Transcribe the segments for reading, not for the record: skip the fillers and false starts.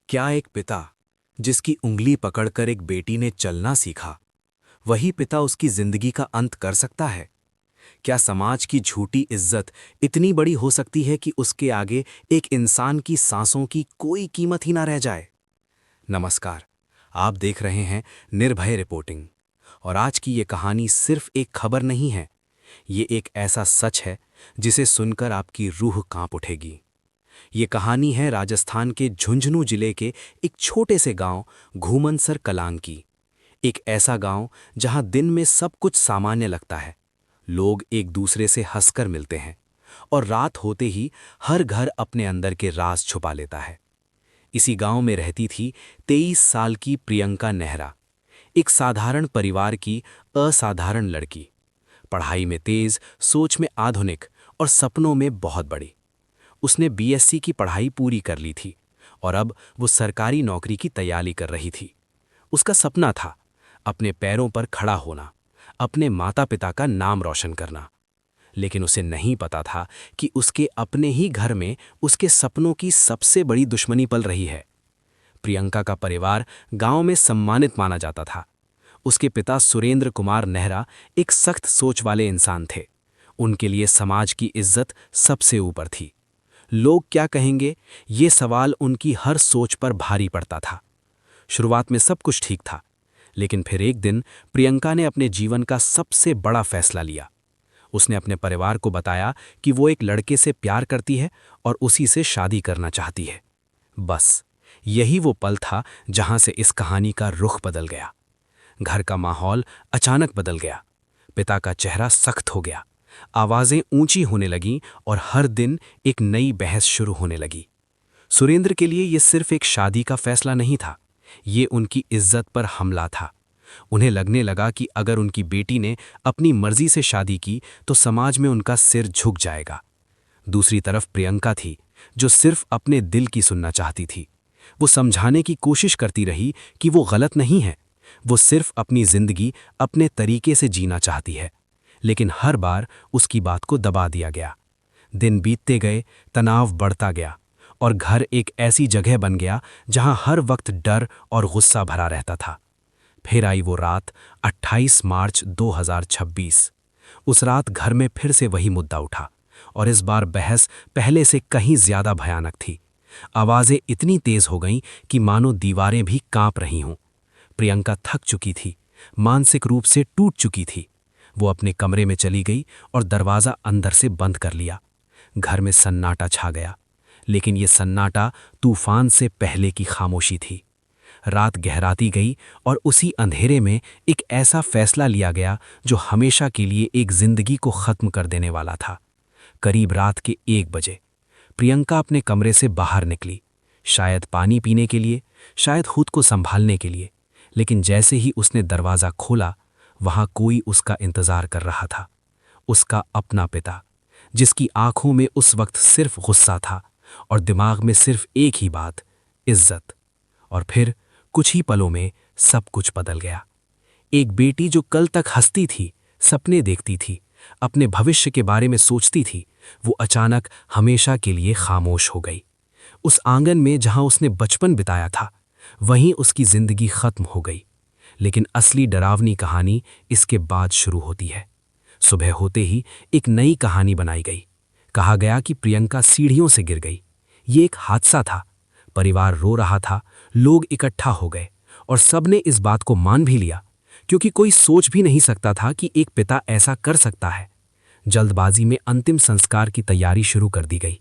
क्या एक पिता जिसकी उंगली पकड़कर एक बेटी ने चलना सीखा, वही पिता उसकी जिंदगी का अंत कर सकता है? क्या समाज की झूठी इज्जत इतनी बड़ी हो सकती है कि उसके आगे एक इंसान की सांसों की कोई कीमत ही ना रह जाए? नमस्कार, आप देख रहे हैं निर्भय रिपोर्टिंग। और आज की ये कहानी सिर्फ एक खबर नहीं है, ये एक ऐसा सच है जिसे सुनकर आपकी रूह कांप उठेगी। ये कहानी है राजस्थान के झुंझुनू जिले के एक छोटे से गांव घूमनसर कलांग की। एक ऐसा गांव जहां दिन में सब कुछ सामान्य लगता है, लोग एक दूसरे से हंसकर मिलते हैं और रात होते ही हर घर अपने अंदर के राज छुपा लेता है। इसी गांव में रहती थी 23 साल की प्रियंका नेहरा, एक साधारण परिवार की असाधारण लड़की। पढ़ाई में तेज, सोच में आधुनिक और सपनों में बहुत बड़ी। उसने बीएससी की पढ़ाई पूरी कर ली थी और अब वो सरकारी नौकरी की तैयारी कर रही थी। उसका सपना था अपने पैरों पर खड़ा होना, अपने माता पिता का नाम रोशन करना। लेकिन उसे नहीं पता था कि उसके अपने ही घर में उसके सपनों की सबसे बड़ी दुश्मनी पल रही है। प्रियंका का परिवार गांव में सम्मानित माना जाता था। उसके पिता सुरेंद्र कुमार नेहरा एक सख्त सोच वाले इंसान थे। उनके लिए समाज की इज्जत सबसे ऊपर थी। लोग क्या कहेंगे, ये सवाल उनकी हर सोच पर भारी पड़ता था। शुरुआत में सब कुछ ठीक था, लेकिन फिर एक दिन प्रियंका ने अपने जीवन का सबसे बड़ा फैसला लिया। उसने अपने परिवार को बताया कि वो एक लड़के से प्यार करती है और उसी से शादी करना चाहती है। बस यही वो पल था जहां से इस कहानी का रुख बदल गया। घर का माहौल अचानक बदल गया। पिता का चेहरा सख्त हो गया, आवाजें ऊंची होने लगीं और हर दिन एक नई बहस शुरू होने लगी। सुरेंद्र के लिए यह सिर्फ एक शादी का फैसला नहीं था, ये उनकी इज्जत पर हमला था। उन्हें लगने लगा कि अगर उनकी बेटी ने अपनी मर्जी से शादी की तो समाज में उनका सिर झुक जाएगा। दूसरी तरफ प्रियंका थी, जो सिर्फ अपने दिल की सुनना चाहती थी। वो समझाने की कोशिश करती रही कि वो गलत नहीं है, वो सिर्फ अपनी जिंदगी अपने तरीके से जीना चाहती है। लेकिन हर बार उसकी बात को दबा दिया गया। दिन बीतते गए, तनाव बढ़ता गया और घर एक ऐसी जगह बन गया जहां हर वक्त डर और गुस्सा भरा रहता था। फिर आई वो रात, 28 मार्च 2026। उस रात घर में फिर से वही मुद्दा उठा और इस बार बहस पहले से कहीं ज्यादा भयानक थी। आवाजें इतनी तेज हो गईं कि मानो दीवारें भी कांप रही हों। प्रियंका थक चुकी थी, मानसिक रूप से टूट चुकी थी। वो अपने कमरे में चली गई और दरवाज़ा अंदर से बंद कर लिया। घर में सन्नाटा छा गया, लेकिन ये सन्नाटा तूफान से पहले की खामोशी थी। रात गहराती गई और उसी अंधेरे में एक ऐसा फैसला लिया गया जो हमेशा के लिए एक जिंदगी को ख़त्म कर देने वाला था। करीब रात के 1 बजे प्रियंका अपने कमरे से बाहर निकली, शायद पानी पीने के लिए, शायद खुद को संभालने के लिए। लेकिन जैसे ही उसने दरवाज़ा खोला, वहां कोई उसका इंतजार कर रहा था। उसका अपना पिता, जिसकी आंखों में उस वक्त सिर्फ गुस्सा था और दिमाग में सिर्फ एक ही बात, इज्जत। और फिर कुछ ही पलों में सब कुछ बदल गया। एक बेटी जो कल तक हंसती थी, सपने देखती थी, अपने भविष्य के बारे में सोचती थी, वो अचानक हमेशा के लिए खामोश हो गई। उस आंगन में जहां उसने बचपन बिताया था, वहीं उसकी जिंदगी खत्म हो गई। लेकिन असली डरावनी कहानी इसके बाद शुरू होती है। सुबह होते ही एक नई कहानी बनाई गई। कहा गया कि प्रियंका सीढ़ियों से गिर गई। ये एक हादसा था। परिवार रो रहा था, लोग इकट्ठा हो गए और सबने इस बात को मान भी लिया, क्योंकि कोई सोच भी नहीं सकता था कि एक पिता ऐसा कर सकता है। जल्दबाजी में अंतिम संस्कार की तैयारी शुरू कर दी गई।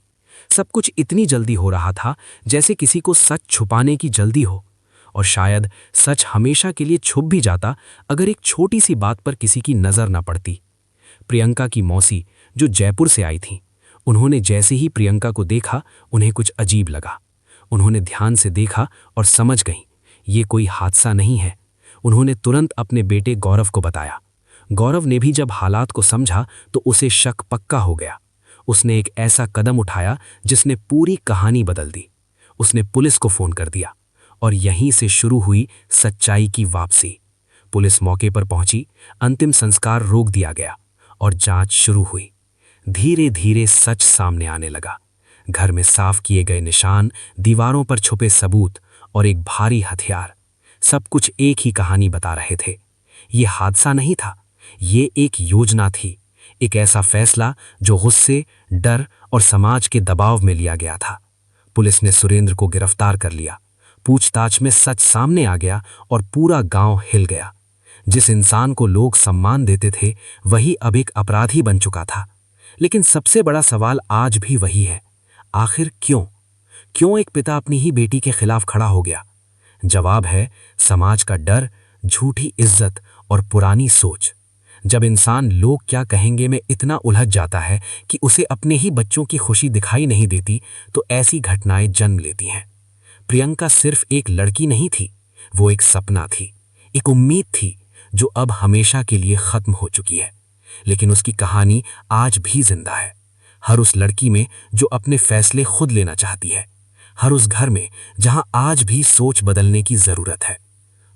सब कुछ इतनी जल्दी हो रहा था जैसे किसी को सच छुपाने की जल्दी हो, और शायद सच हमेशा के लिए छुप भी जाता अगर एक छोटी सी बात पर किसी की नजर न पड़ती। प्रियंका की मौसी, जो जयपुर से आई थी, उन्होंने जैसे ही प्रियंका को देखा, उन्हें कुछ अजीब लगा। उन्होंने ध्यान से देखा और समझ गईं, ये कोई हादसा नहीं है। उन्होंने तुरंत अपने बेटे गौरव को बताया। गौरव ने भी जब हालात को समझा तो उसे शक पक्का हो गया। उसने एक ऐसा कदम उठाया जिसने पूरी कहानी बदल दी। उसने पुलिस को फोन कर दिया और यहीं से शुरू हुई सच्चाई की वापसी। पुलिस मौके पर पहुंची, अंतिम संस्कार रोक दिया गया और जांच शुरू हुई। धीरे धीरे सच सामने आने लगा। घर में साफ किए गए निशान, दीवारों पर छुपे सबूत और एक भारी हथियार, सब कुछ एक ही कहानी बता रहे थे। ये हादसा नहीं था, ये एक योजना थी, एक ऐसा फैसला जो गुस्से, डर और समाज के दबाव में लिया गया था। पुलिस ने सुरेंद्र को गिरफ्तार कर लिया। पूछताछ में सच सामने आ गया और पूरा गांव हिल गया। जिस इंसान को लोग सम्मान देते थे वही अब एक अपराधी बन चुका था। लेकिन सबसे बड़ा सवाल आज भी वही है, आखिर क्यों एक पिता अपनी ही बेटी के खिलाफ खड़ा हो गया? जवाब है समाज का डर, झूठी इज्जत और पुरानी सोच। जब इंसान लोग क्या कहेंगे में इतना उलझ जाता है कि उसे अपने ही बच्चों की खुशी दिखाई नहीं देती, तो ऐसी घटनाएं जन्म लेती हैं। प्रियंका सिर्फ एक लड़की नहीं थी, वो एक सपना थी, एक उम्मीद थी जो अब हमेशा के लिए खत्म हो चुकी है। लेकिन उसकी कहानी आज भी जिंदा है, हर उस लड़की में जो अपने फैसले खुद लेना चाहती है, हर उस घर में जहां आज भी सोच बदलने की जरूरत है।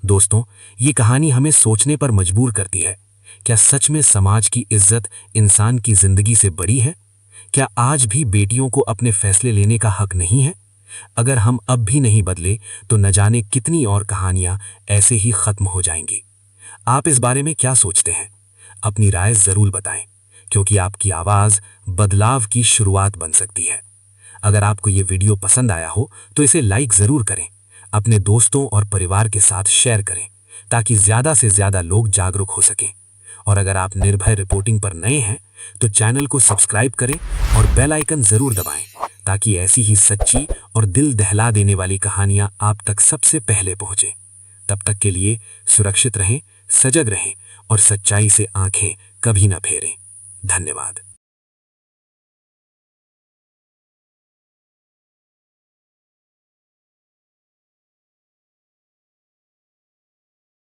दोस्तों, ये कहानी हमें सोचने पर मजबूर करती है, क्या सच में समाज की इज्जत इंसान की जिंदगी से बड़ी है? क्या आज भी बेटियों को अपने फैसले लेने का हक नहीं है? अगर हम अब भी नहीं बदले तो न जाने कितनी और कहानियां ऐसे ही खत्म हो जाएंगी। आप इस बारे में क्या सोचते हैं? अपनी राय जरूर बताएं, क्योंकि आपकी आवाज बदलाव की शुरुआत बन सकती है। अगर आपको ये वीडियो पसंद आया हो तो इसे लाइक जरूर करें, अपने दोस्तों और परिवार के साथ शेयर करें, ताकि ज्यादा से ज्यादा लोग जागरूक हो सकें। और अगर आप निर्भय रिपोर्टिंग पर नए हैं तो चैनल को सब्सक्राइब करें और बेल आइकन जरूर दबाएं, ताकि ऐसी ही सच्ची और दिल दहला देने वाली कहानियां आप तक सबसे पहले पहुंचे। तब तक के लिए सुरक्षित रहें, सजग रहें और सच्चाई से आंखें कभी न फेरें। धन्यवाद।